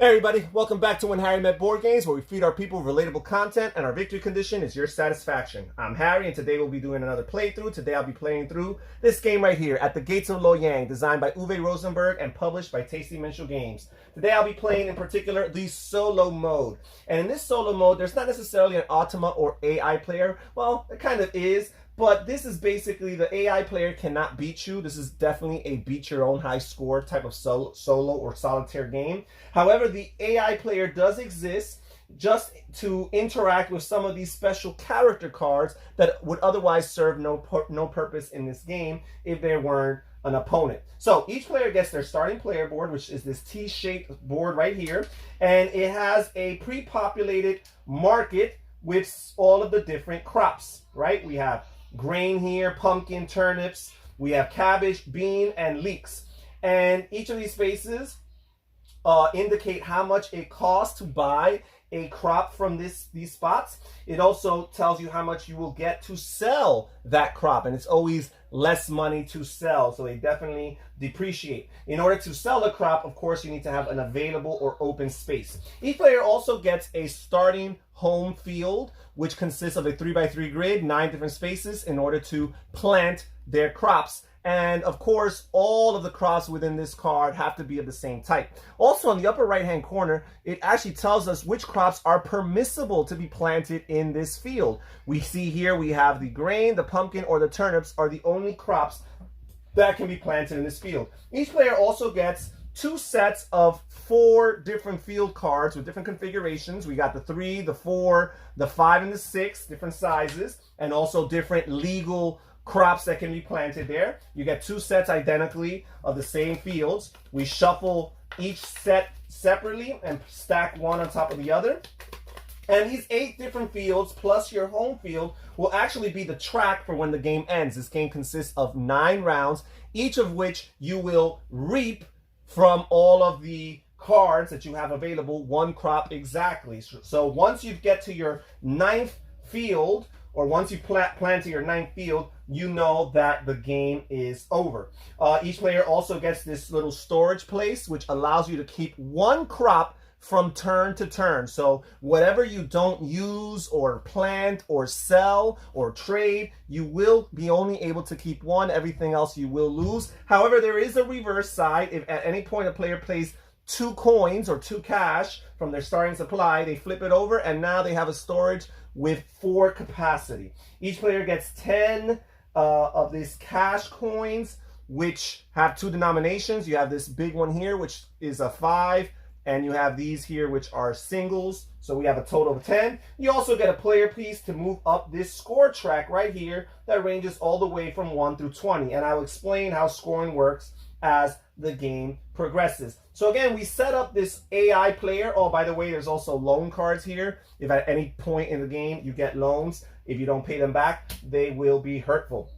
Hey everybody, welcome back to When Harry Met Board Games, where we feed our people relatable content and our victory condition is your satisfaction. I'm Harry and today we'll be doing another playthrough. Today I'll be playing through this game right here, At the Gates of Loyang, designed by Uwe Rosenberg and published by Tasty Mental Games. Today I'll be playing in particular the solo mode. And in this solo mode, there's not necessarily an Ultima or AI player. Well, it kind of is. But this is basically the AI player cannot beat you. This is definitely a beat your own high score type of solo or solitaire game. However, the AI player does exist just to interact with some of these special character cards that would otherwise serve no purpose in this game if there weren't an opponent. So each player gets their starting player board, which is this T-shaped board right here. And it has a pre-populated market with all of the different crops, right? We have grain here, pumpkin, turnips, we have cabbage, bean, and leeks. And each of these spaces indicate how much it costs to buy a crop from these spots. It also tells you how much you will get to sell that crop, and it's always less money to sell, so they definitely depreciate. In order to sell a crop, of course, you need to have an available or open space. Each player also gets a starting home field, which consists of a 3x3 grid, 9 different spaces in order to plant their crops. And of course, all of the crops within this card have to be of the same type. Also, on the upper right-hand corner, it actually tells us which crops are permissible to be planted in this field. We see here we have the grain, the pumpkin, or the turnips are the only crops that can be planted in this field. Each player also gets 2 sets of 4 different field cards with different configurations. We got the 3, the 4, the 5, and the 6, different sizes, and also different legal crops that can be planted there. You get 2 sets identically of the same fields. We shuffle each set separately and stack one on top of the other. And these 8 different fields plus your home field will actually be the track for when the game ends. This game consists of 9 rounds, each of which you will reap from all of the cards that you have available, 1 crop exactly. So once you get to your 9th field, or once you plan to your 9th field, you know that the game is over. Each player also gets this little storage place, which allows you to keep 1 crop from turn to turn. So whatever you don't use or plant or sell or trade, you will be only able to keep 1. Everything else you will lose. However, there is a reverse side. If at any point a player plays 2 coins or 2 cash from their starting supply, they flip it over and now they have a storage with 4 capacity. Each player gets 10 of these cash coins, which have 2 denominations. You have this big one here, which is a 5, and you have these here, which are singles. So we have a total of 10. You also get a player piece to move up this score track right here that ranges all the way from 1 through 20. And I'll explain how scoring works as the game progresses. So again, we set up this AI player. Oh, by the way, there's also loan cards here. If at any point in the game you get loans, if you don't pay them back, they will be hurtful.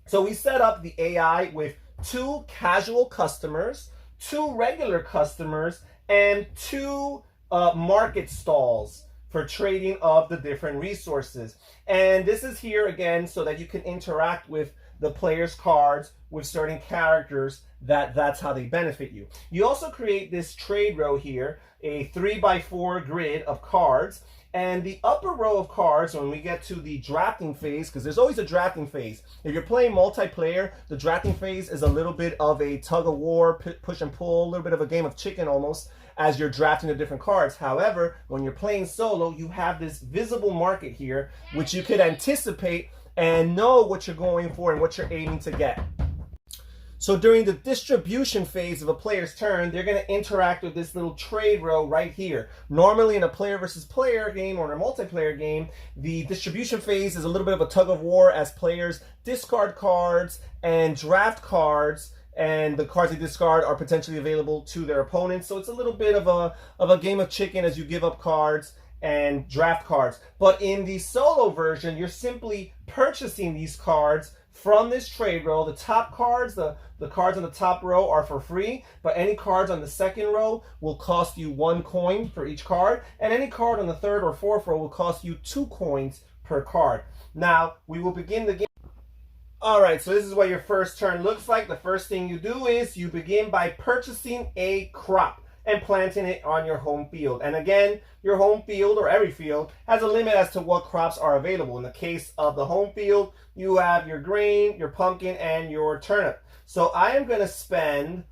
So we set up the AI with 2 casual customers, 2 regular customers, and 2 market stalls for trading of the different resources. And this is here again so that you can interact with the player's cards with certain characters that's how they benefit you. You also create this trade row here, a 3x4 grid of cards. And the upper row of cards, when we get to the drafting phase, because there's always a drafting phase. If you're playing multiplayer, the drafting phase is a little bit of a tug of war, push and pull, a little bit of a game of chicken almost, as you're drafting the different cards. However, when you're playing solo, you have this visible market here, which you could anticipate and know what you're going for and what you're aiming to get. So during the distribution phase of a player's turn, they're going to interact with this little trade row right here. Normally in a player versus player game or in a multiplayer game, the distribution phase is a little bit of a tug of war as players discard cards and draft cards, and the cards they discard are potentially available to their opponents. So it's a little bit of a game of chicken as you give up cards and draft cards. But in the solo version, you're simply purchasing these cards from this trade row. The top cards, the cards on the top row are for free, but any cards on the second row will cost you 1 coin for each card, and any card on the third or fourth row will cost you 2 coins per card. Now, we will begin the game. All right, so this is what your first turn looks like. The first thing you do is you begin by purchasing a crop. and planting it on your home field. And again, your home field, or every field, has a limit as to what crops are available. In the case of the home field, you have your grain, your pumpkin, and your turnip. So I am going to spend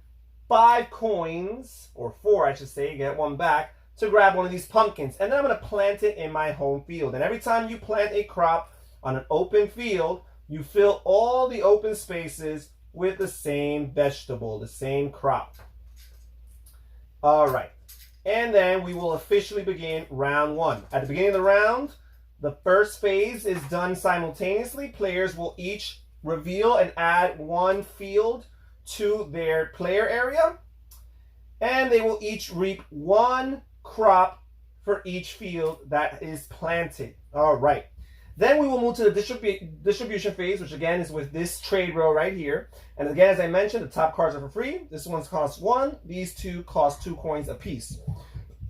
5 coins, or 4 I should say, get one back, to grab one of these pumpkins. And then I'm going to plant it in my home field. And every time you plant a crop on an open field, you fill all the open spaces with the same vegetable, the same crop. All right. And then we will officially begin round 1. At the beginning of the round, the first phase is done simultaneously. Players will each reveal and add 1 field to their player area. And they will each reap 1 crop for each field that is planted. All right. Then we will move to the distribution phase, which again is with this trade row right here. And again, as I mentioned, the top cards are for free. This one's cost 1. These 2 cost 2 coins apiece.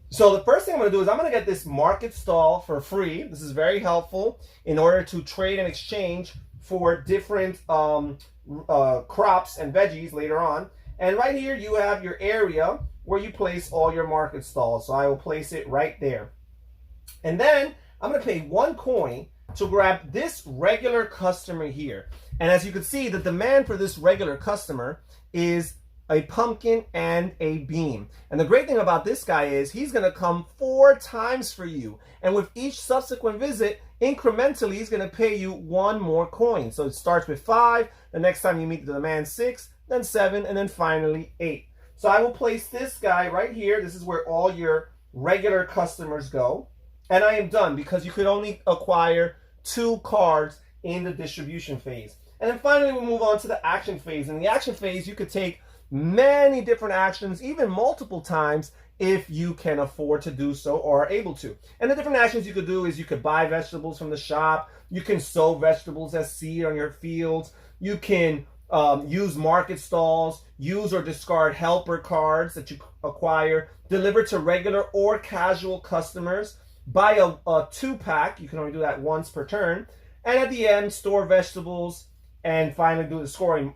So the first thing I'm going to do is I'm going to get this market stall for free. This is very helpful in order to trade and exchange for different crops and veggies later on. And right here you have your area where you place all your market stalls. So I will place it right there. And then I'm going to pay 1 coin to grab this regular customer here. And as you can see, the demand for this regular customer is a pumpkin and a bean. And the great thing about this guy is he's going to come 4 times for you. And with each subsequent visit, incrementally, he's going to pay you 1 more coin. So it starts with 5. The next time you meet the demand, 6, then 7, and then finally 8. So I will place this guy right here. This is where all your regular customers go. And I am done because you could only acquire 2 cards in the distribution phase. And then finally, we move on to the action phase. In the action phase, you could take many different actions, even multiple times, if you can afford to do so or are able to. And the different actions you could do is you could buy vegetables from the shop. You can sow vegetables as seed on your fields. You can use market stalls, use or discard helper cards that you acquire, deliver to regular or casual customers, buy a 2-pack. You can only do that once per turn. And at the end, store vegetables, and finally do the scoring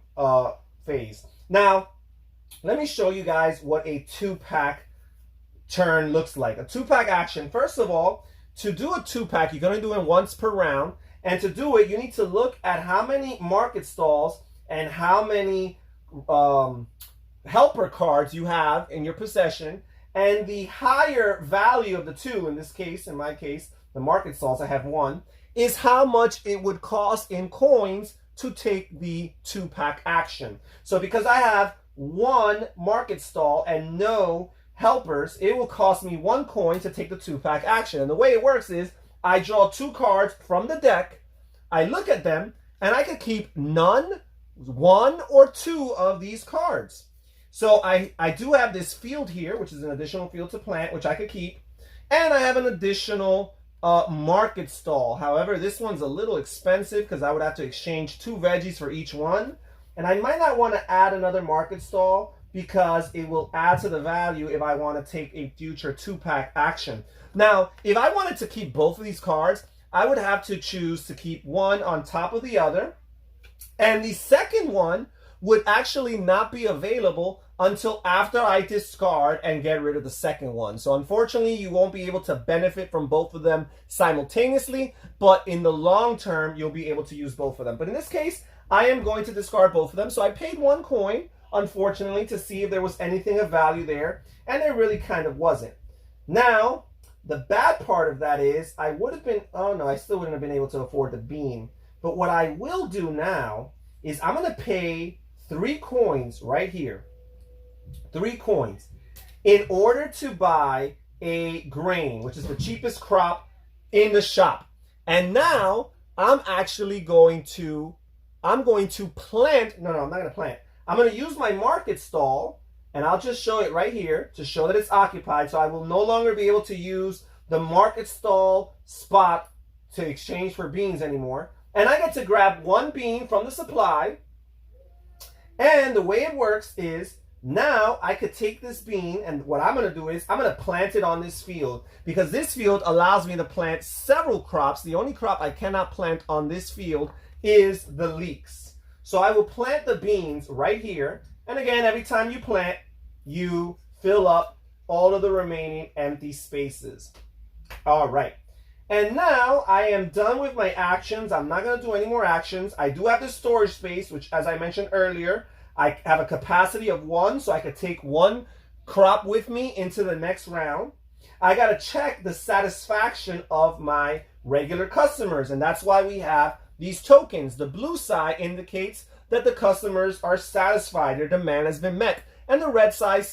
phase. Now, let me show you guys what a 2-pack turn looks like. A 2-pack action. First of all, to do a 2-pack, you're going to do it once per round. And to do it, you need to look at how many market stalls and how many helper cards you have in your possession. And the higher value of the 2, in this case, in my case, the market stalls, I have 1, is how much it would cost in coins to take the 2-pack action. So because I have 1 market stall and no helpers, it will cost me 1 coin to take the 2-pack action. And the way it works is I draw 2 cards from the deck, I look at them, and I could keep none, 1 or 2 of these cards. So I do have this field here, which is an additional field to plant, which I could keep. And I have an additional market stall. However, this one's a little expensive because I would have to exchange 2 veggies for each one. And I might not want to add another market stall because it will add to the value if I want to take a future 2-pack action. Now, if I wanted to keep both of these cards, I would have to choose to keep one on top of the other. And the second one would actually not be available until after I discard and get rid of the second one. So unfortunately, you won't be able to benefit from both of them simultaneously, but in the long term, you'll be able to use both of them. But in this case, I am going to discard both of them. So I paid 1 coin, unfortunately, to see if there was anything of value there, and there really kind of wasn't. Now, the bad part of that is I would have been, oh no, I still wouldn't have been able to afford the bean. But what I will do now is I'm going to pay 3 coins right here. 3 coins in order to buy a grain, which is the cheapest crop in the shop. And now I'm actually going to plant. No, I'm not going to plant. I'm going to use my market stall, and I'll just show it right here to show that it's occupied. So I will no longer be able to use the market stall spot to exchange for beans anymore. And I get to grab 1 bean from the supply. And the way it works is now I could take this bean, and what I'm going to do is I'm going to plant it on this field, because this field allows me to plant several crops. The only crop I cannot plant on this field is the leeks. So I will plant the beans right here. And again, every time you plant, you fill up all of the remaining empty spaces. All right. And now I am done with my actions. I'm not going to do any more actions. I do have the storage space, which, as I mentioned earlier, I have a capacity of 1, so I could take 1 crop with me into the next round. I got to check the satisfaction of my regular customers, and that's why we have these tokens. The blue side indicates that the customers are satisfied, their demand has been met. And the red side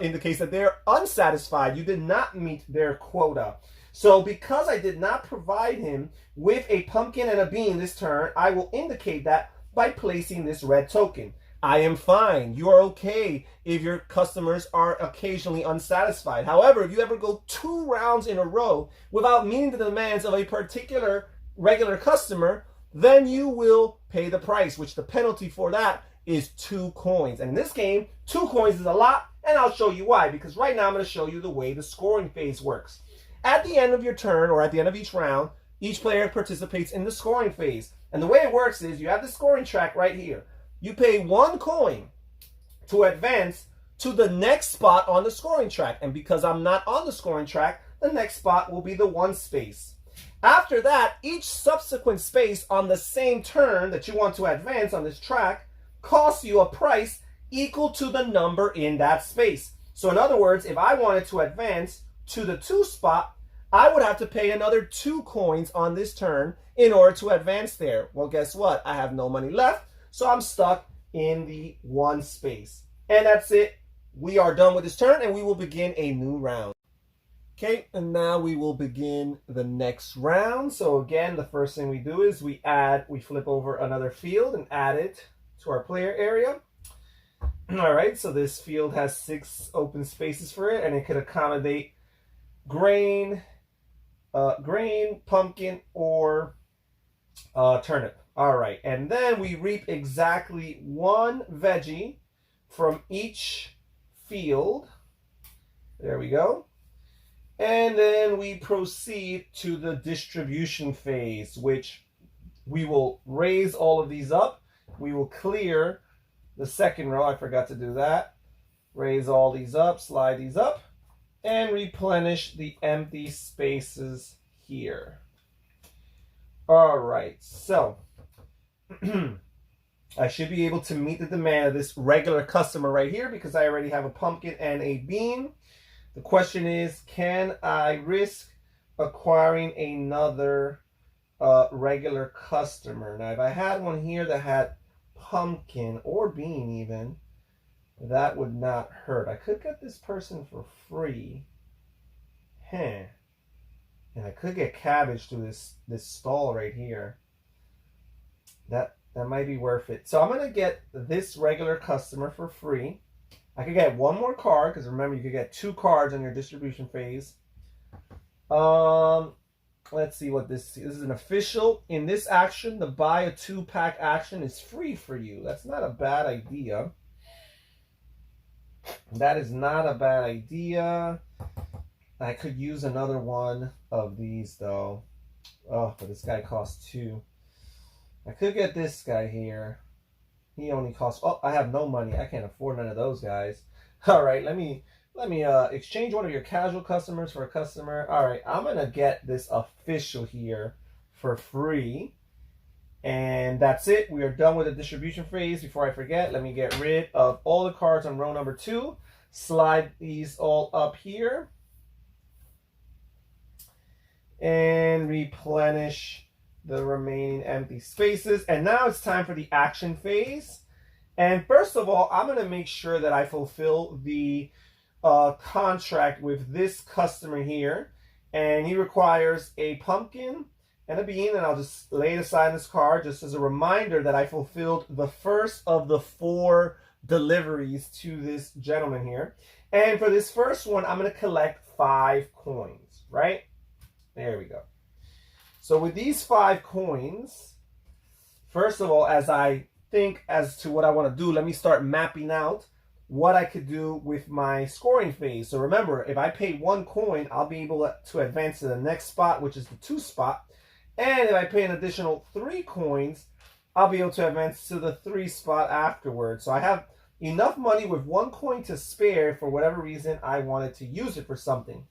indicates that they're unsatisfied, you did not meet their quota. So because I did not provide him with a pumpkin and a bean this turn, I will indicate that by placing this red token. I am fine. You are okay if your customers are occasionally unsatisfied. However, if you ever go 2 rounds in a row without meeting the demands of a particular regular customer, then you will pay the price, which the penalty for that is 2 coins. And in this game, 2 coins is a lot, and I'll show you why, because right now I'm going to show you the way the scoring phase works. At the end of your turn, or at the end of each round, each player participates in the scoring phase. And the way it works is you have the scoring track right here. You pay 1 coin to advance to the next spot on the scoring track. And because I'm not on the scoring track, the next spot will be the 1 space. After that, each subsequent space on the same turn that you want to advance on this track costs you a price equal to the number in that space. So in other words, if I wanted to advance to the 2 spot, I would have to pay another 2 coins on this turn in order to advance there. Well, guess what? I have no money left, so I'm stuck in the 1 space. And that's it. We are done with this turn, and we will begin a new round. Okay, and now we will begin the next round. So again, the first thing we do is we flip over another field and add it to our player area. All right, so this field has 6 open spaces for it, and it could accommodate grain, pumpkin, or turnip. All right, and then we reap exactly 1 veggie from each field. There we go. And then we proceed to the distribution phase, which we will raise all of these up. We will clear the second row. I forgot to do that. Raise all these up, slide these up, and replenish the empty spaces here. All right, so I should be able to meet the demand of this regular customer right here because I already have a pumpkin and a bean. The question is, can I risk acquiring another regular customer? Now, if I had one here that had pumpkin or bean even, that would not hurt. I could get this person for free. And I could get cabbage through this stall right here. That might be worth it. So I'm going to get this regular customer for free. I could get 1 more card, because remember, you could get 2 cards on your distribution phase. Let's see what this is. An official. In this action, the buy a 2-pack action is free for you. That's not a bad idea. That is not a bad idea. I could use another one of these, though. Oh, but this guy costs 2. I could get this guy here. He only costs... Oh, I have no money. I can't afford none of those guys. All right, let me exchange one of your casual customers for a customer. All right, I'm going to get this official here for free. And that's it. We are done with the distribution phase. Before I forget, let me get rid of all the cards on row number 2. Slide these all up here. And replenish the remaining empty spaces. And now it's time for the action phase. And first of all, I'm going to make sure that I fulfill the contract with this customer here. And he requires a pumpkin and a bean. And I'll just lay it aside this card just as a reminder that I fulfilled the first of the 4 deliveries to this gentleman here. And for this first one, I'm going to collect 5 coins, right? There we go. So with these 5 coins, first of all, as I think as to what I want to do, let me start mapping out what I could do with my scoring phase. So remember, if I pay 1 coin, I'll be able to advance to the next spot, which is the 2 spot. And if I pay an additional 3 coins, I'll be able to advance to the 3 spot afterwards. So I have enough money with 1 coin to spare for whatever reason I wanted to use it for something.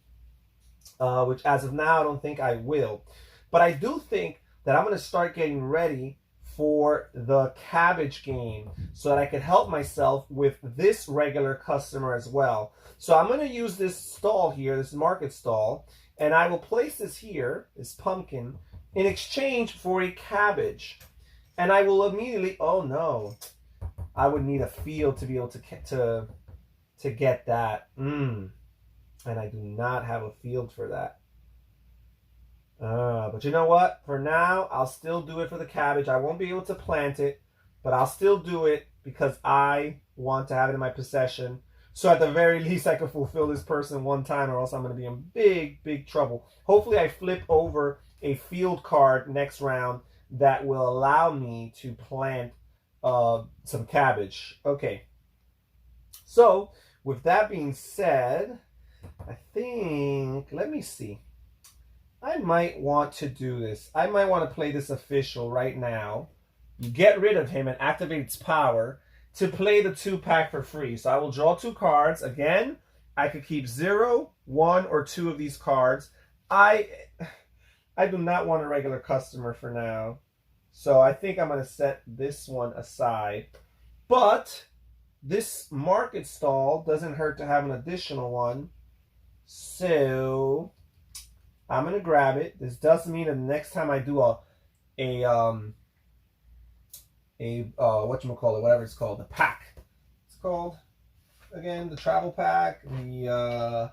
Which as of now, I don't think I will. But I do think that I'm going to start getting ready for the cabbage game so that I can help myself with this regular customer as well. So I'm going to use this stall here, this market stall, and I will place this here, this pumpkin, in exchange for a cabbage. And I will immediately, oh no, I would need a field to be able to get that. And I do not have a field for that. But you know what? For now, I'll still do it for the cabbage. I won't be able to plant it, but I'll still do it because I want to have it in my possession. So at the very least, I can fulfill this person one time, or else I'm going to be in big, big trouble. Hopefully, I flip over a field card next round that will allow me to plant some cabbage. Okay. So with that being said, I think, let me see. I might want to do this. I might want to play this official right now. You get rid of him and activate its power to play the 2-pack for free. So I will draw 2 cards. Again, I could keep 0, 1, or 2 of these cards. I do not want a regular customer for now. So I think I'm going to set this one aside. But this market stall doesn't hurt to have an additional one. So I'm going to grab it. This does mean that the next time I do whatchamacallit, whatever it's called, the pack. It's called, again, the travel pack, the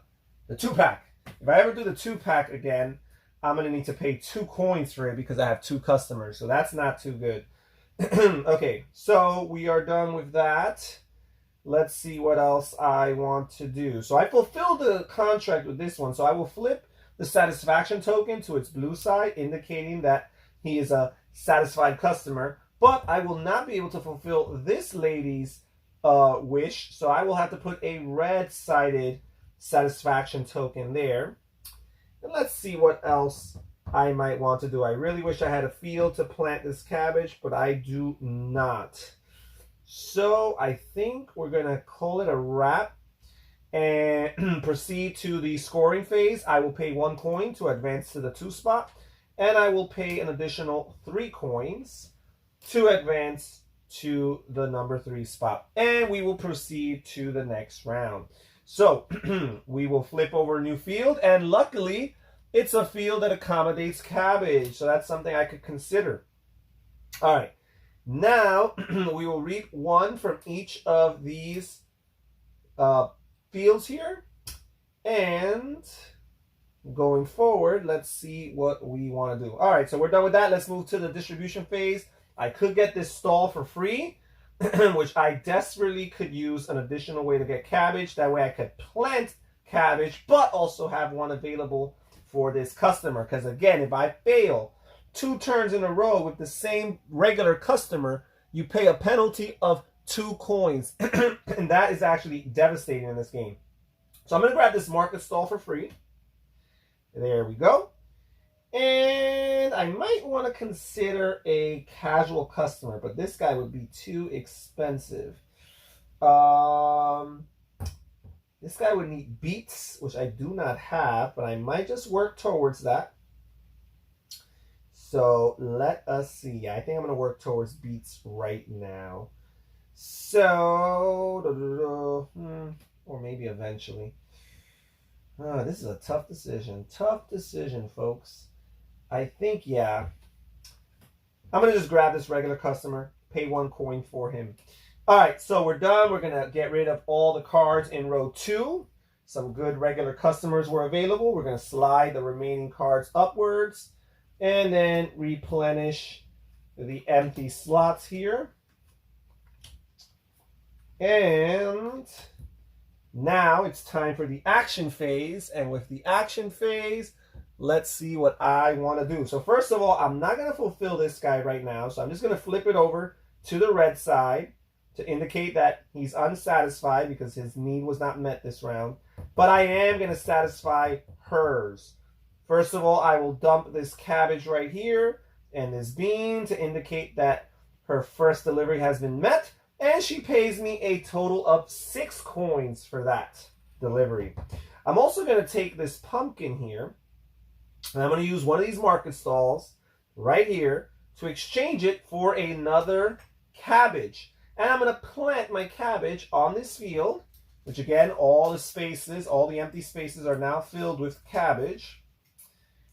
2-pack. If I ever do the 2-pack again, I'm going to need to pay 2 coins for it because I have 2 customers. So that's not too good. Okay, so we are done with that. Let's see what else I want to do. So I fulfilled the contract with this one. So I will flip the satisfaction token to its blue side, indicating that he is a satisfied customer. But I will not be able to fulfill this lady's wish. So I will have to put a red-sided satisfaction token there. And let's see what else I might want to do. I really wish I had a field to plant this cabbage, but I do not. So I think we're going to call it a wrap and proceed to the scoring phase. I will pay 1 coin to advance to the 2 spot, and I will pay an additional 3 coins to advance to the number 3 spot. And we will proceed to the next round. So we will flip over a new field, and luckily it's a field that accommodates cabbage. So that's something I could consider. All right. Now we will read 1 from each of these fields here. And going forward, let's see what we want to do. All right, so we're done with that. Let's move to the distribution phase. I could get this stall for free, which I desperately could use an additional way to get cabbage. That way I could plant cabbage, but also have one available for this customer. Because again, if I fail 2 turns in a row with the same regular customer, you pay a penalty of 2 coins. And that is actually devastating in this game. So I'm going to grab this market stall for free. There we go. And I might want to consider a casual customer, but this guy would be too expensive. This guy would need beets, which I do not have, but I might just work towards that. So let us see. I think I'm going to work towards beets right now. So, or maybe eventually. This is a tough decision. Tough decision, folks. I think, yeah. I'm going to just grab this regular customer, pay 1 coin for him. All right, so we're done. We're going to get rid of all the cards in row 2. Some good regular customers were available. We're going to slide the remaining cards upwards and then replenish the empty slots here. And now it's time for the action phase. And with the action phase, let's see what I want to do. So first of all, I'm not going to fulfill this guy right now. So I'm just going to flip it over to the red side to indicate that he's unsatisfied because his need was not met this round. But I am going to satisfy hers. First of all, I will dump this cabbage right here and this bean to indicate that her first delivery has been met. And she pays me a total of 6 coins for that delivery. I'm also going to take this pumpkin here, and I'm going to use one of these market stalls right here to exchange it for another cabbage. And I'm going to plant my cabbage on this field, which again, all the spaces, all the empty spaces are now filled with cabbage,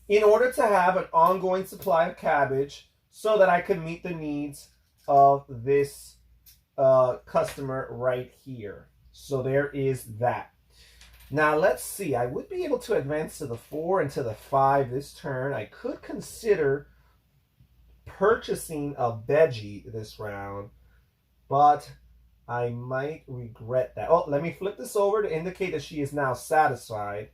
in order to have an ongoing supply of cabbage so that I can meet the needs of this customer right here. So there is that. Now let's see. I would be able to advance to the 4 and to the 5 this turn. I could consider purchasing a veggie this round, but I might regret that. Oh, let me flip this over to indicate that she is now satisfied.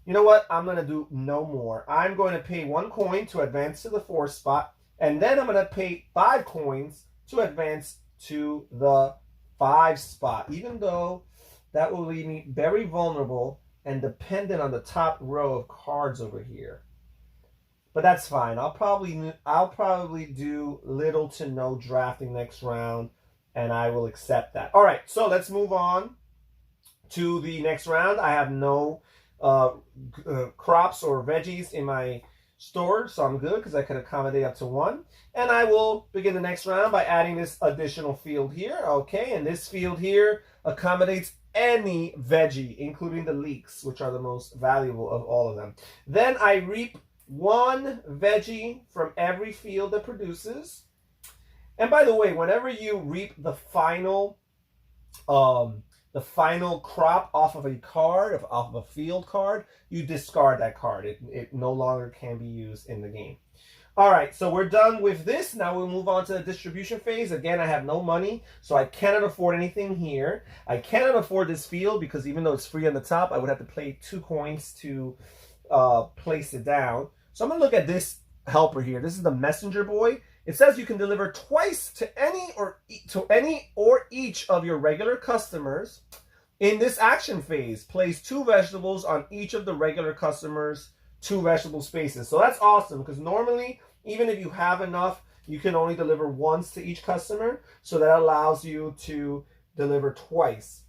You know what? I'm going to do no more. I'm going to pay 1 coin to advance to the 4 spot, and then I'm going to pay 5 coins to advance to the 5 spot, even though that will leave me very vulnerable and dependent on the top row of cards over here. But that's fine. I'll probably do little to no drafting next round, and I will accept that. All right, so let's move on to the next round. I have no crops or veggies in my store, so I'm good because I can accommodate up to 1. And I will begin the next round by adding this additional field here. Okay, and this field here accommodates any veggie, including the leeks, which are the most valuable of all of them. Then I reap 1 veggie from every field that produces. And by the way, whenever you reap the final crop off of a card, off of a field card, you discard that card. It no longer can be used in the game. All right, so we're done with this. Now we'll move on to the distribution phase. Again, I have no money, so I cannot afford anything here. I cannot afford this field because even though it's free on the top, I would have to pay 2 coins to place it down. So I'm going to look at this helper here. This is the messenger boy. It says you can deliver twice to any or each of your regular customers in this action phase. Place 2 vegetables on each of the regular customers' 2 vegetable spaces. So that's awesome because normally, even if you have enough, you can only deliver once to each customer. So that allows you to deliver twice.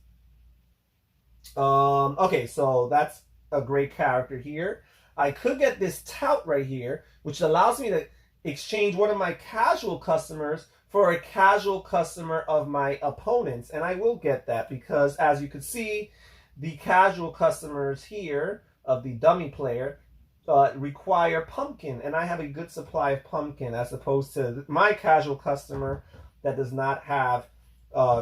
Okay, so that's a great character here. I could get this tout right here, which allows me to exchange one of my casual customers for a casual customer of my opponents. And I will get that because, as you can see, the casual customers here of the dummy player require pumpkin, and I have a good supply of pumpkin as opposed to my casual customer that does not have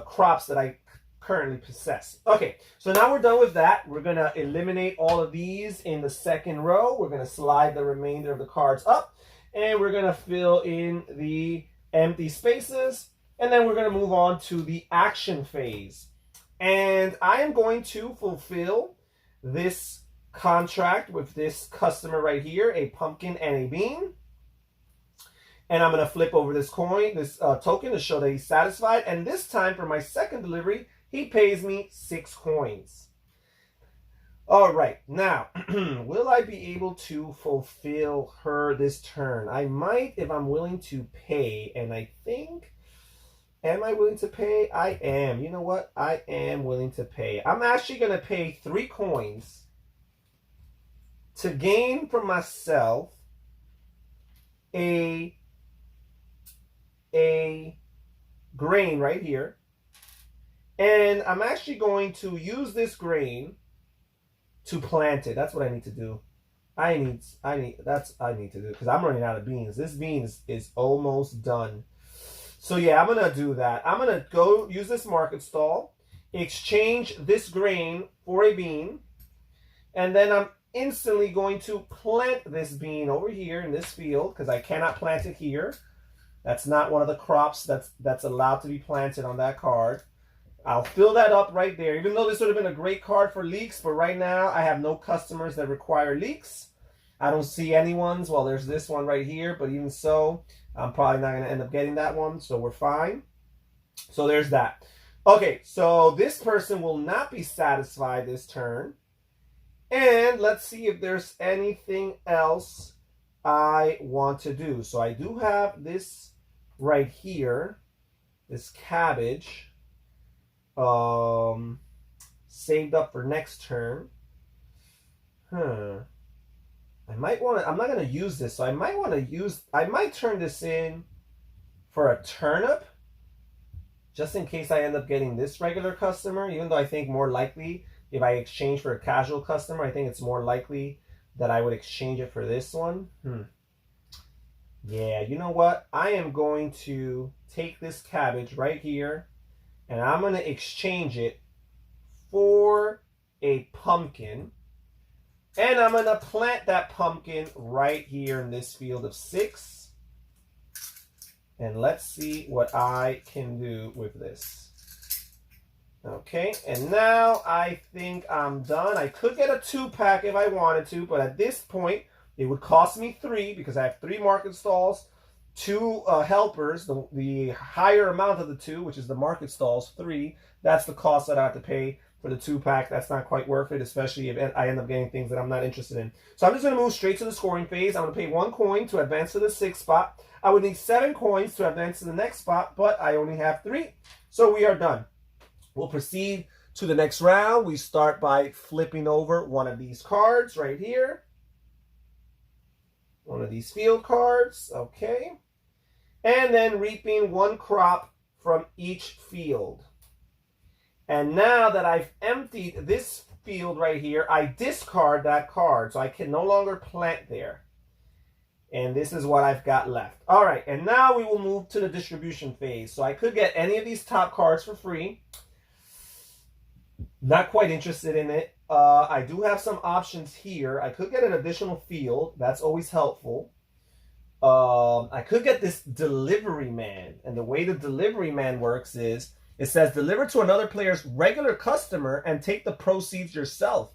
crops that I currently possess. Okay, so now we're done with that. We're going to eliminate all of these in the second row. We're going to slide the remainder of the cards up, and we're going to fill in the empty spaces, and then we're going to move on to the action phase. And I am going to fulfill this contract with this customer right here, a pumpkin and a bean. And I'm going to flip over this coin, this token, to show that he's satisfied. And this time for my second delivery, he pays me 6 coins. All right, now, will I be able to fulfill her this turn? I might if I'm willing to pay, and I think, am I willing to pay? I am. You know what? I am willing to pay. I'm actually going to pay 3 coins to gain for myself a grain right here. And I'm actually going to use this grain to plant it. That's what I need to do. I need to do because I'm running out of beans. This bean is almost done. So yeah, I'm gonna do that. I'm gonna go use this market stall, exchange this grain for a bean, and then I'm instantly going to plant this bean over here in this field because I cannot plant it here. That's not one of the crops that's allowed to be planted on that card. I'll fill that up right there, even though this would have been a great card for leeks, but right now I have no customers that require leeks. I don't see anyone's. Well, there's this one right here, but even so, I'm probably not going to end up getting that one, so we're fine. So there's that. Okay, so this person will not be satisfied this turn. And let's see if there's anything else I want to do. So I do have this right here, this cabbage. saved up for next turn. I might want to, I'm not going to use this, so I might want to use, I might turn this in for a turnip, just in case I end up getting this regular customer, even though I think more likely, if I exchange for a casual customer, I think it's more likely that I would exchange it for this one. Yeah, you know what? I am going to take this cabbage right here, and I'm going to exchange it for a pumpkin. And I'm going to plant that pumpkin right here in this field of 6. And let's see what I can do with this. Okay, and now I think I'm done. I could get a 2-pack if I wanted to, but at this point, it would cost me 3 because I have 3 market stalls, 2 helpers, the higher amount of the 2, which is the market stalls, 3. That's the cost that I have to pay for the 2-pack. That's not quite worth it, especially if I end up getting things that I'm not interested in. So I'm just going to move straight to the scoring phase. I'm going to pay 1 coin to advance to the 6th spot. I would need 7 coins to advance to the next spot, but I only have 3. So we are done. We'll proceed to the next round. We start by flipping over one of these cards right here. One of these field cards, okay. And then reaping 1 crop from each field. And now that I've emptied this field right here, I discard that card, so I can no longer plant there. And this is what I've got left. All right, and now we will move to the distribution phase. So I could get any of these top cards for free. Not quite interested in it. I do have some options here. I could get an additional field. That's always helpful. I could get this delivery man. And the way the delivery man works is, it says deliver to another player's regular customer and take the proceeds yourself.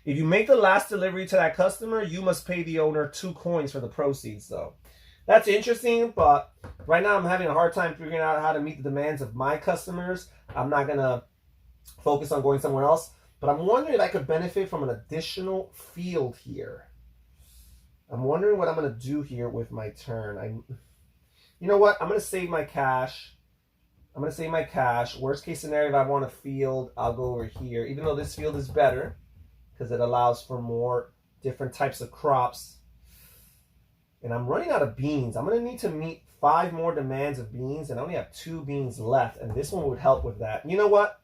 If you make the last delivery to that customer, you must pay the owner 2 coins for the proceeds, though. That's interesting, but right now I'm having a hard time figuring out how to meet the demands of my customers. I'm not going to focus on going somewhere else, but I'm wondering if I could benefit from an additional field here. I'm wondering what I'm going to do here with my turn. You know what? I'm going to save my cash. I'm going to save my cash. Worst case scenario, if I want a field, I'll go over here, even though this field is better because it allows for more different types of crops. And I'm running out of beans. I'm going to need to meet 5 more demands of beans, and I only have 2 beans left, and this one would help with that. You know what?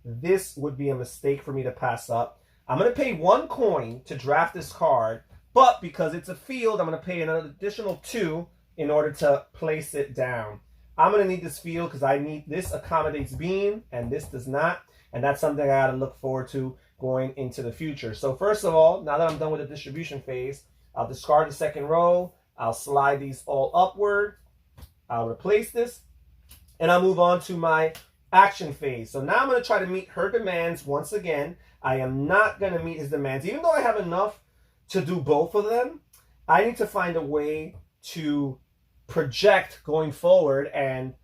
This would be a mistake for me to pass up. I'm going to pay 1 coin to draft this card, but because it's a field, I'm going to pay an additional 2 in order to place it down. I'm going to need this field because I need this accommodates bean, and this does not, and that's something I got to look forward to going into the future. So first of all, now that I'm done with the distribution phase, I'll discard the 2nd row. I'll slide these all upward. I'll replace this, and I'll move on to my action phase. So now I'm going to try to meet her demands once again. I am not going to meet his demands. Even though I have enough to do both of them, I need to find a way to project going forward and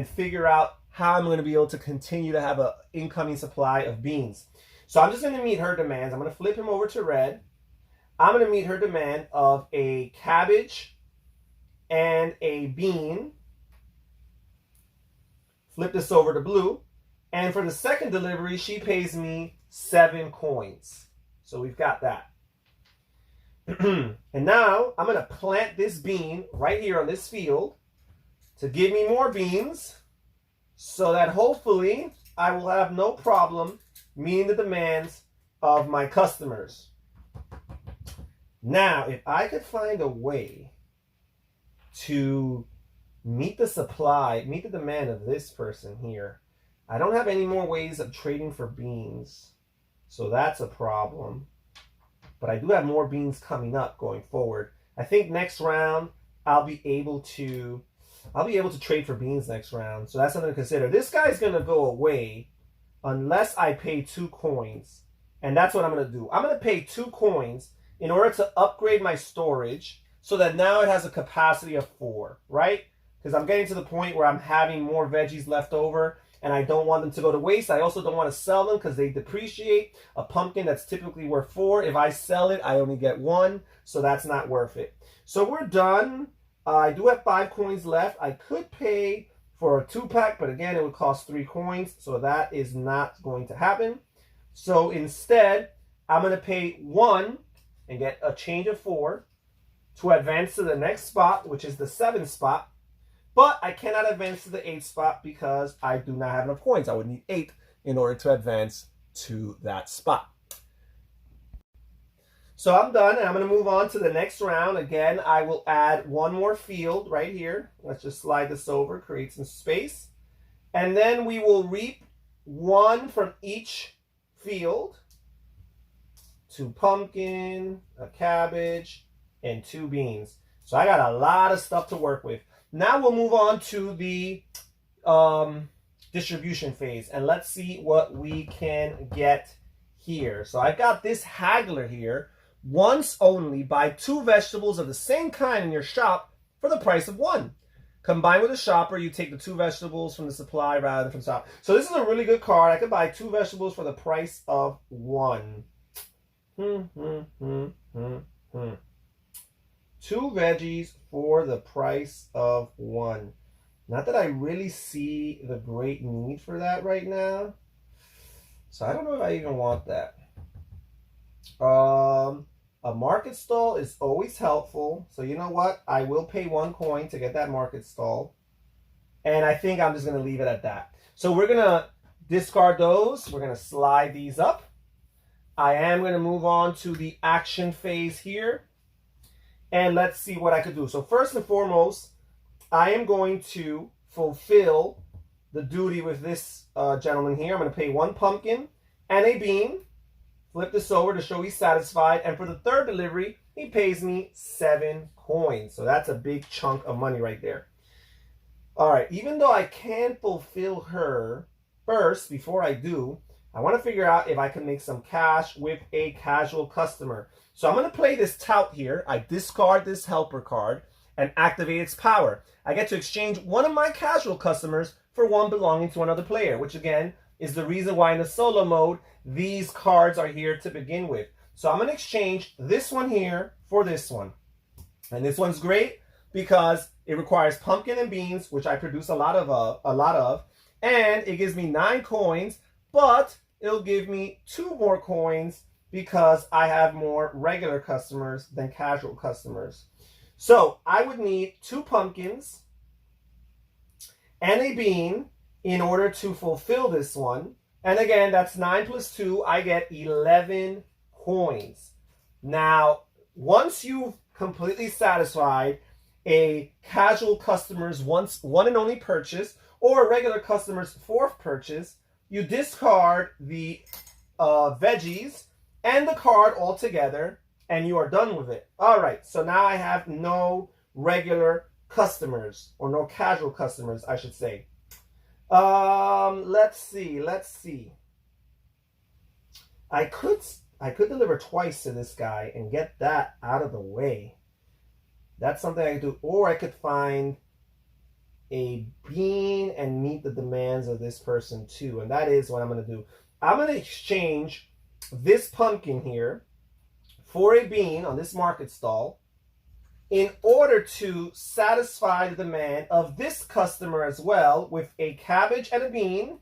figure out how I'm going to be able to continue to have an incoming supply of beans. So I'm just going to meet her demands. I'm going to flip him over to red. I'm going to meet her demand of a cabbage and a bean. Flip this over to blue. And for the 2nd delivery, she pays me 7 coins. So we've got that. And now I'm going to plant this bean right here on this field to give me more beans so that hopefully I will have no problem meeting the demands of my customers. Now, if I could find a way to meet the supply, meet the demand of this person here. I don't have any more ways of trading for beans, so that's a problem. But I do have more beans coming up going forward. I think next round I'll be able to trade for beans next round. So that's something to consider. This guy's gonna go away unless I pay 2 coins. And that's what I'm gonna do. I'm gonna pay 2 coins in order to upgrade my storage so that now it has a capacity of 4, right? Because I'm getting to the point where I'm having more veggies left over and I don't want them to go to waste. I also don't want to sell them because they depreciate. A pumpkin that's typically worth 4. If I sell it, I only get 1, so that's not worth it. So we're done. I do have 5 coins left. I could pay for a 2-pack, but again, it would cost 3 coins, so that is not going to happen. So instead, I'm going to pay 1 and get a change of 4 to advance to the next spot, which is the 7th spot. But I cannot advance to the 8th spot because I do not have enough coins. I would need 8 in order to advance to that spot. So I'm done, and I'm going to move on to the next round. Again, I will add 1 more field right here. Let's just slide this over, create some space. And then we will reap 1 from each field. 2 pumpkin, a cabbage, and 2 beans. So I got a lot of stuff to work with. Now we'll move on to the distribution phase, and let's see what we can get here. So I've got this haggler here. Once only, buy 2 vegetables of the same kind in your shop for the price of 1. Combined with a shopper, you take the 2 vegetables from the supply rather than from shop. So this is a really good card. I could buy 2 vegetables for the price of 1. 2 veggies for the price of 1. Not that I really see the great need for that right now. So I don't know if I even want that. A market stall is always helpful. So you know what? I will pay 1 coin to get that market stall. And I think I'm just going to leave it at that. So we're going to discard those. We're going to slide these up. I am going to move on to the action phase here. And let's see what I could do. So first and foremost, I am going to fulfill the duty with this gentleman here. I'm going to pay 1 pumpkin and a bean. Flip this over to show he's satisfied. And for the 3rd delivery, he pays me 7 coins. So that's a big chunk of money right there. All right, even though I can fulfill her first, before I do, I want to figure out if I can make some cash with a casual customer. So I'm going to play this tout here. I discard this helper card and activate its power. I get to exchange 1 of my casual customers for 1 belonging to another player, which again is the reason why in the solo mode, these cards are here to begin with. So I'm going to exchange this one here for this one. And this one's great because it requires pumpkin and beans, which I produce a lot of, and it gives me 9 coins, but it'll give me 2 more coins because I have more regular customers than casual customers. So I would need 2 pumpkins and a bean in order to fulfill this one. And again, that's 9 plus 2. I get 11 coins. Now, once you've completely satisfied a casual customer's one and only purchase or a regular customer's 4th purchase, you discard the veggies and the card altogether, and you are done with it. All right, so now I have no regular customers, or no casual customers, I should say. Let's see. I could deliver twice to this guy and get that out of the way. That's something I could do. Or I could find a bean and meet the demands of this person too. And that is what I'm going to do. I'm going to exchange this pumpkin here for a bean on this market stall in order to satisfy the demand of this customer as well with a cabbage and a bean.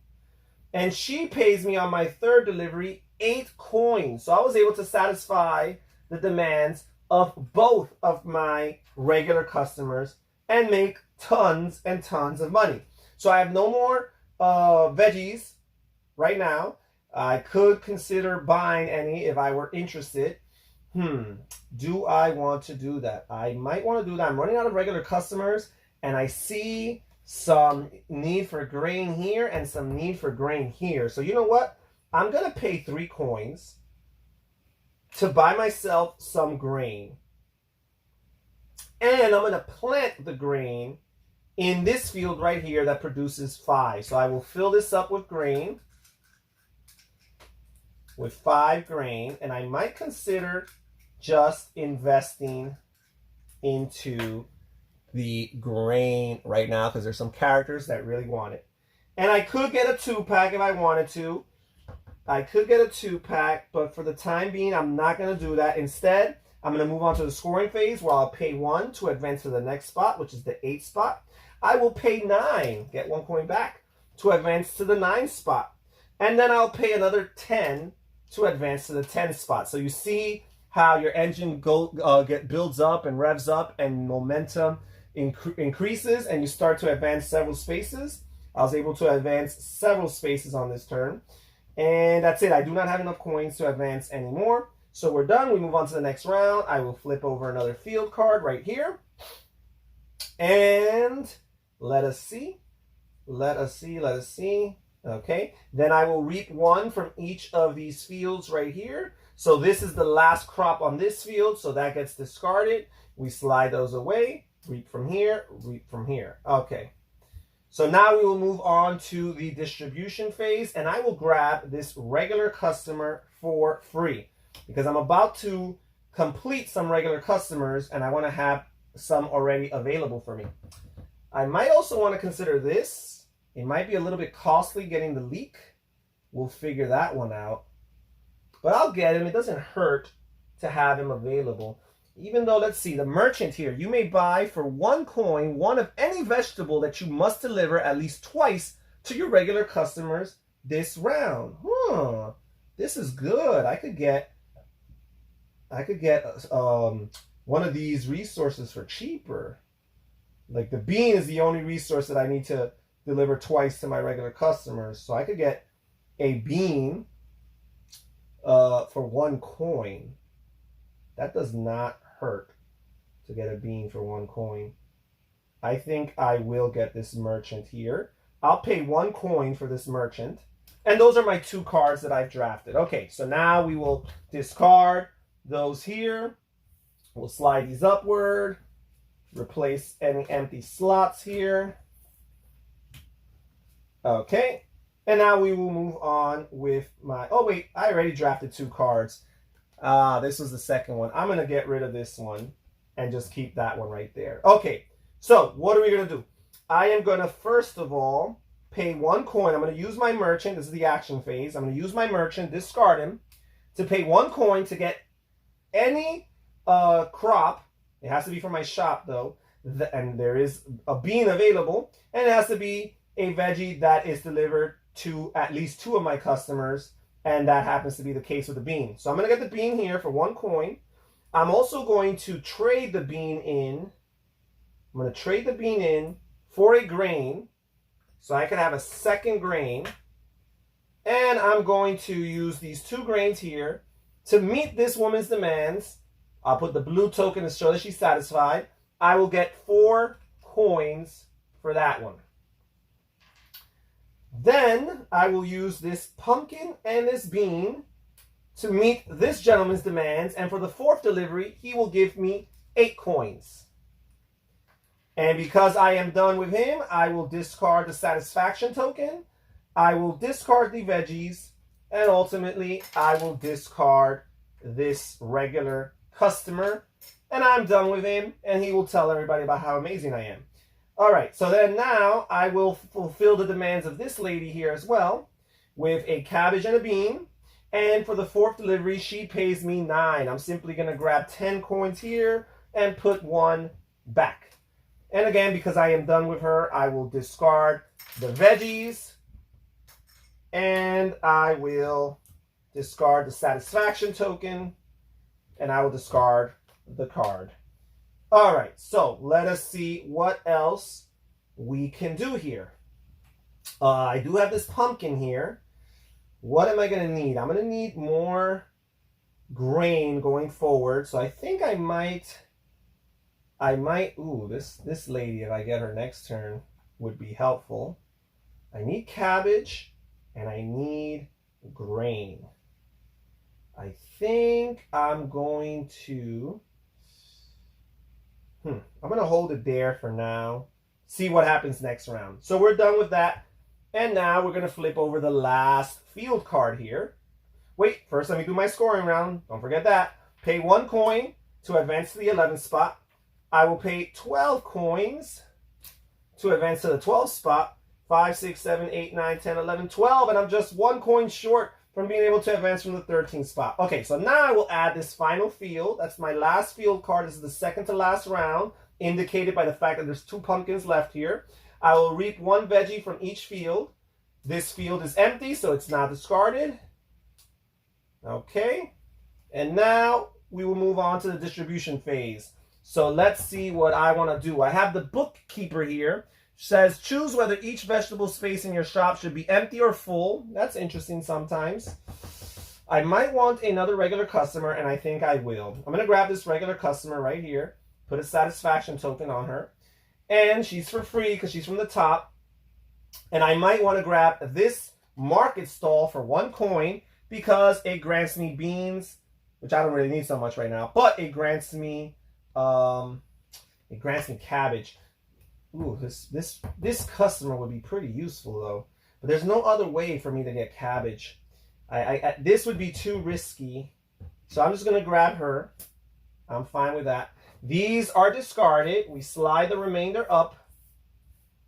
And she pays me on my 3rd delivery 8 coins. So I was able to satisfy the demands of both of my regular customers and make tons and tons of money. So I have no more veggies right now. I could consider buying any if I were interested. Do I want to do that? I might want to do that. I'm running out of regular customers, and I see some need for grain here and some need for grain here. So you know what? I'm going to pay 3 coins to buy myself some grain. And I'm going to plant the grain in this field right here that produces 5. So I will fill this up with grain, with 5 grain, and I might consider just investing into the grain right now because there's some characters that really want it. And I could get a 2-pack if I wanted to. I could get a 2-pack, but for the time being, I'm not going to do that. Instead, I'm going to move on to the scoring phase where I'll pay 1 to advance to the next spot, which is the 8th spot. I will pay 9, get 1 coin back, to advance to the 9th spot. And then I'll pay another 10 to advance to the 10th spot. So you see how your engine builds up and revs up and momentum increases and you start to advance several spaces. I was able to advance several spaces on this turn. And that's it. I do not have enough coins to advance anymore. So we're done. We move on to the next round. I will flip over another field card right here. And let us see. Let us see. Okay. Then I will reap 1 from each of these fields right here. So this is the last crop on this field. So that gets discarded. We slide those away. Reap from here. Reap from here. Okay. So now we will move on to the distribution phase, and I will grab this regular customer for free because I'm about to complete some regular customers and I want to have some already available for me. I might also want to consider this. It might be a little bit costly getting the leak. We'll figure that one out. But I'll get him. It doesn't hurt to have him available. Even though, let's see, the merchant here, you may buy for 1 coin, 1 of any vegetable that you must deliver at least twice to your regular customers this round. This is good. I could get one of these resources for cheaper. Like the bean is the only resource that I need to deliver twice to my regular customers. So I could get a bean for 1 coin. That does not hurt to get a bean for 1 coin. I think I will get this merchant here. I'll pay 1 coin for this merchant. And those are my 2 cards that I've drafted. Okay, so now we will discard those here. We'll slide these upward. Replace any empty slots here. Okay. And now we will move on with my... Oh, wait. I already drafted 2 cards. This was the second one. I'm going to get rid of this one and just keep that one right there. Okay, so what are we going to do? I am going to, first of all, pay 1 coin. I'm going to use my merchant. This is the action phase. I'm going to use my merchant, discard him, to pay 1 coin to get any crop. It has to be from my shop, though. And there is a bean available. And it has to be a veggie that is delivered to at least 2 of my customers. And that happens to be the case with the bean. So I'm going to get the bean here for 1 coin. I'm also going to trade the bean in. I'm going to trade the bean in for a grain. So I can have a second grain. And I'm going to use these 2 grains here to meet this woman's demands. I'll put the blue token to show that she's satisfied. I will get 4 coins for that one. Then I will use this pumpkin and this bean to meet this gentleman's demands. And for the 4th delivery, he will give me 8 coins. And because I am done with him, I will discard the satisfaction token. I will discard the veggies. And ultimately, I will discard this regular customer. And I'm done with him. And he will tell everybody about how amazing I am. All right, so then now I will fulfill the demands of this lady here as well with a cabbage and a bean. And for the 4th delivery, she pays me 9. I'm simply going to grab 10 coins here and put 1 back. And again, because I am done with her, I will discard the veggies. And I will discard the satisfaction token. And I will discard the card. All right, so let us see what else we can do here. I do have this pumpkin here. What am I going to need? I'm going to need more grain going forward. So I think I might, ooh, this lady, if I get her next turn, would be helpful. I need cabbage and I need grain. I think I'm going to... I'm going to hold it there for now. See what happens next round. So we're done with that. And now we're going to flip over the last field card here. Wait, first let me do my scoring round. Don't forget that. Pay 1 coin to advance to the 11th spot. I will pay 12 coins to advance to the 12th spot. 5, 6, 7, 8, 9, 10, 11, 12. And I'm just 1 coin short from being able to advance from the 13th spot. Okay, so now I will add this final field. That's my last field card. This is the second to last round, indicated by the fact that there's 2 pumpkins left here. I will reap 1 veggie from each field. This field is empty, so it's not discarded. Okay, and now we will move on to the distribution phase. So let's see what I want to do. I have the bookkeeper here. Says choose whether each vegetable space in your shop should be empty or full. That's interesting sometimes. I might want another regular customer, and I think I will. I'm going to grab this regular customer right here, put a satisfaction token on her, and she's for free because she's from the top. And I might want to grab this market stall for 1 coin because it grants me beans, which I don't really need so much right now, but it grants me cabbage. Ooh, this customer would be pretty useful though, but there's no other way for me to get cabbage. This would be too risky, so I'm just gonna grab her. I'm fine with that. These are discarded. We slide the remainder up,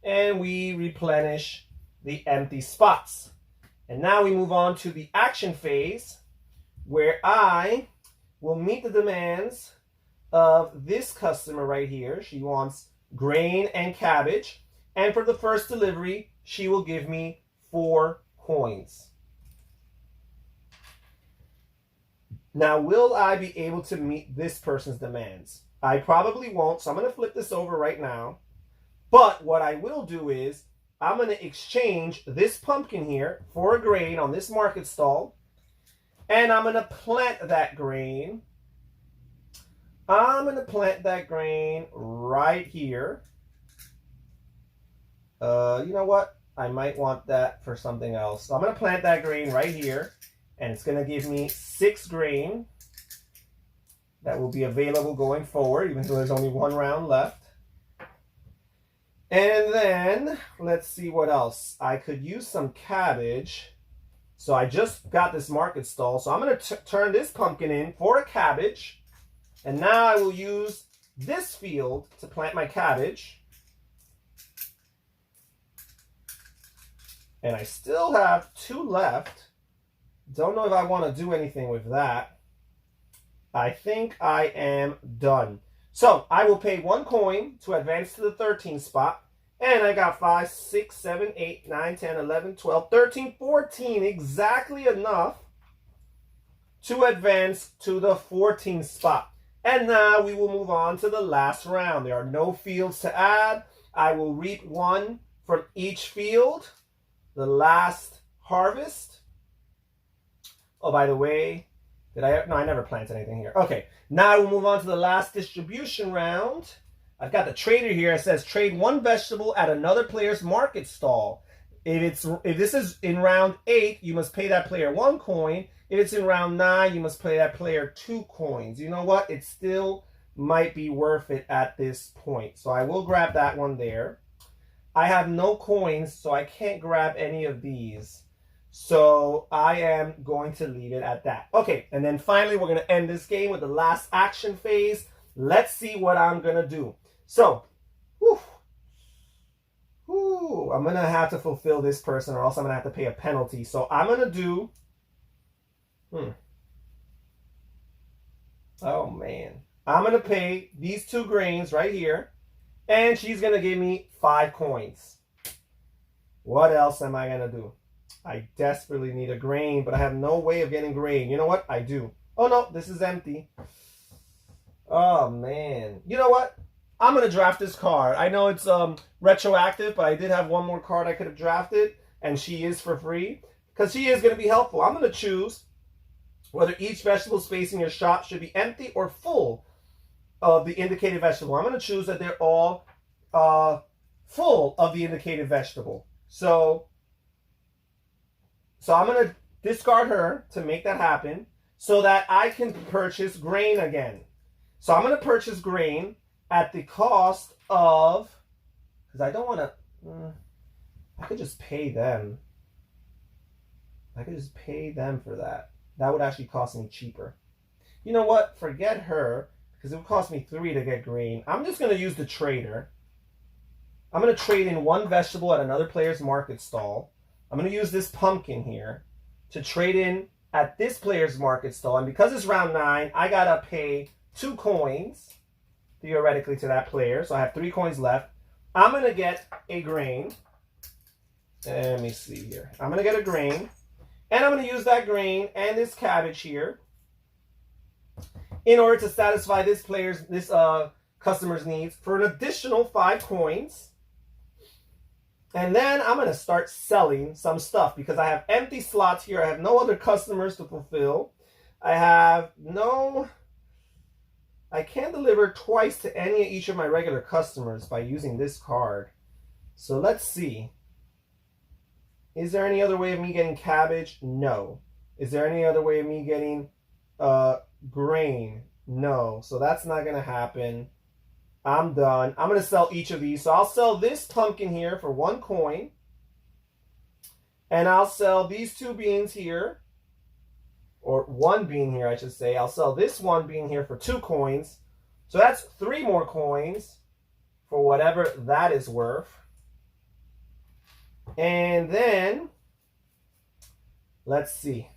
and we replenish the empty spots. And now we move on to the action phase, where I will meet the demands of this customer right here. She wants grain and cabbage, and for the first delivery she will give me 4 coins. Now, will I be able to meet this person's demands? I probably won't, so I'm going to flip this over right now. But what I will do is I'm going to exchange this pumpkin here for a grain on this market stall, and I'm going to plant that grain. I'm going to plant that grain right here. You know what? I might want that for something else. So I'm going to plant that grain right here, and it's going to give me 6 grain that will be available going forward, even though there's only 1 round left. And then let's see what else. I could use some cabbage. So I just got this market stall, so I'm going to turn this pumpkin in for a cabbage. And now I will use this field to plant my cabbage. And I still have 2 left. Don't know if I want to do anything with that. I think I am done. So I will pay 1 coin to advance to the 13th spot. And I got 5, 6, 7, 8, 9, 10, 11, 12, 13, 14. Exactly enough to advance to the 14th spot. And now we will move on to the last round. There are no fields to add. I will reap 1 from each field. The last harvest. Oh, by the way, no, I never planted anything here. Okay, now we'll move on to the last distribution round. I've got the trader here. It says trade 1 vegetable at another player's market stall. If this is in round 8, you must pay that player 1 coin. If it's in round 9, you must pay that player 2 coins. You know what? It still might be worth it at this point. So I will grab that one there. I have no coins, so I can't grab any of these. So I am going to leave it at that. Okay, and then finally we're going to end this game with the last action phase. Let's see what I'm going to do. So, I'm going to have to fulfill this person, or else I'm going to have to pay a penalty. So I'm going to do... Oh, man. I'm going to pay these 2 grains right here, and she's going to give me 5 coins. What else am I going to do? I desperately need a grain, but I have no way of getting grain. You know what? I do. Oh, no, this is empty. Oh, man. You know what? I'm going to draft this card. I know it's retroactive, but I did have 1 more card I could have drafted, and she is for free, because she is going to be helpful. I'm going to choose whether each vegetable space in your shop should be empty or full of the indicated vegetable. I'm going to choose that they're all full of the indicated vegetable. So I'm going to discard her to make that happen so that I can purchase grain again. So I'm going to purchase grain at the cost of, because I don't want to, I could just pay them. I could just pay them for that. That would actually cost me cheaper. You know what? Forget her, because it would cost me 3 to get grain. I'm just going to use the trader. I'm going to trade in 1 vegetable at another player's market stall. I'm going to use this pumpkin here. to trade in at this player's market stall. And because it's round 9, I got to pay 2 coins, theoretically, to that player. So I have 3 coins left. I'm going to get a grain. Let me see here. I'm going to get a grain. And I'm going to use that grain and this cabbage here in order to satisfy this customer's needs for an additional 5 coins. And then I'm going to start selling some stuff because I have empty slots here. I have no other customers to fulfill. I can't deliver twice to any of each of my regular customers by using this card. So let's see. Is there any other way of me getting cabbage? No. Is there any other way of me getting grain? No. So that's not going to happen. I'm done. I'm going to sell each of these. So I'll sell this pumpkin here for 1 coin. And I'll sell these 2 beans here. Or 1 bean here, I should say. I'll sell this 1 bean here for 2 coins. So that's 3 more coins for whatever that is worth. And then, let's see.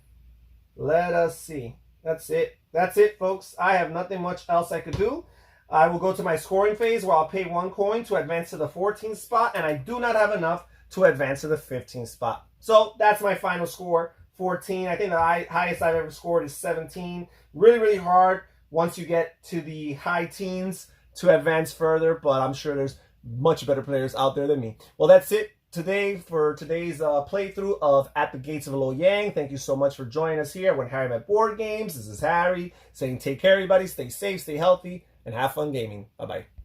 Let us see. That's it. That's it, folks. I have nothing much else I could do. I will go to my scoring phase where I'll pay 1 coin to advance to the 14th spot, and I do not have enough to advance to the 15th spot. So that's my final score, 14. I think the highest I've ever scored is 17. Really, really hard once you get to the high teens to advance further, but I'm sure there's much better players out there than me. Well, that's it today for today's playthrough of At the Gates of Loyang. Thank you so much for joining us here when Harry Met Board Games. This is Harry saying take care, everybody. Stay safe, stay healthy, and have fun gaming. Bye-bye.